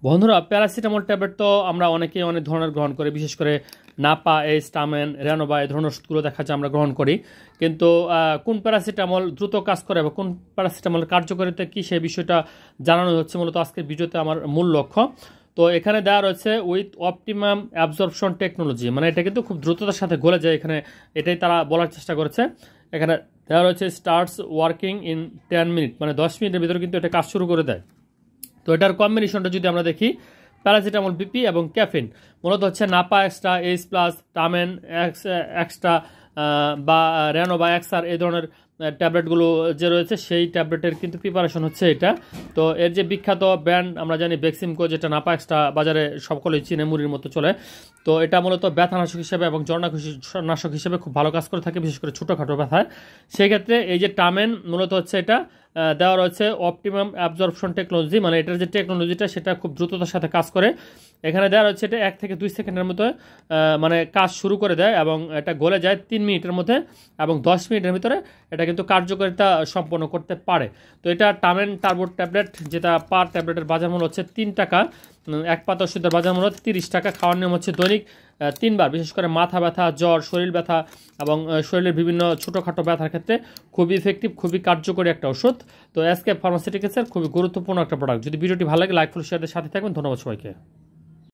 বন্ধুরা, paracetamol tablet তো আমরা অনেকেই অনেক ধরনের গ্রহণ করি, বিশেষ করে নাপা, স্টামেন, রেনোভা এই ধরনের ওষুধগুলো দেখা যায় আমরা গ্রহণ করি। কিন্তু কোন প্যারাসিটামল দ্রুত কাজ করে বা কোন প্যারাসিটামলের কার্যকারিতা কী সেই বিষয়টা জানানো হচ্ছে মূলত আজকের ভিডিওতে আমার মূল লক্ষ্য। তো এখানে দেওয়া রয়েছে উইথ অপটিমাম অ্যাবজর্পশন টেকনোলজি, মানে এটা কিন্তু খুব দ্রুততার সাথে গলে যায়, এখানে এটাই তারা বলার চেষ্টা করেছে। এখানে দেওয়া রয়েছে স্টার্টস ওয়ার্কিং ইন 10 মিনিট, মানে 10 মিনিটের ভিতরে কিন্তু এটা কাজ শুরু করে দেয়। তো এটার কম্বিনেশনটা যদি আমরা দেখি, প্যারাসিটামল বিপি এবং ক্যাফিন, মূলত হচ্ছে Napa extra, H plus, Tamen extra বা রেনোভা এক্সআর এই ধরনের ট্যাবলেটগুলো যে রয়েছে সেই ট্যাবলেটের কিন্তু প্রিপারেশন হচ্ছে এটা। তো এর যে বিখ্যাত ব্র্যান্ড আমরা জানি বেক্সিমকো, যেটা নাপা এক্সট্রা বাজারে সকলেই চিনে, মুড়ির মতো চলে। তো এটা মূলত ব্যথানাশক হিসেবে এবং জ্বরনাশক হিসেবে খুব ভালো কাজ করে থাকে, বিশেষ করে ছোটোখাটো ব্যথায়। সেই ক্ষেত্রে এই যে টামেন মূলত হচ্ছে এটা দেওয়া রয়েছে অপটিমাম অ্যাবজর্পশন টেকনোলজি, মানে এটার যে টেকনোলজিটা সেটা খুব দ্রুততার সাথে কাজ করে। এখানে দেওয়া রয়েছে এটা 1 থেকে 2 সেকেন্ডের মধ্যে মানে কাজ শুরু করে দেয় এবং এটা গলে যায় 3 মিনিটের মধ্যে, এবং 10 মিনিটের ভিতরে এটা কিন্তু কার্যকারিতা সম্পন্ন করতে পারে। তো এটা টামেন টার্বো ট্যাবলেট, যেটা পার ট্যাবলেটের বাজার মূল্য হচ্ছে 3 টাকা, এক পাতা ওষুধের বাজার মূল্য 30 টাকা। খাওয়ার নিয়ম হচ্ছে দৈনিক 3 বার, বিশেষ করে মাথা ব্যথা, জ্বর, শরীর ব্যথা এবং শরীরের বিভিন্ন ছোটোখাটো ব্যথার ক্ষেত্রে খুবই ইফেক্টিভ, খুবই কার্যকরী একটা ওষুধ। তো এসকে ফার্মাসিউটিক্যালসের খুবই গুরুত্বপূর্ণ একটা প্রোডাক্ট। যদি ভিডিওটি ভালো লাগে লাইক, ফলো, শেয়ারের সাথে থাকবেন। ধন্যবাদ সবাইকে।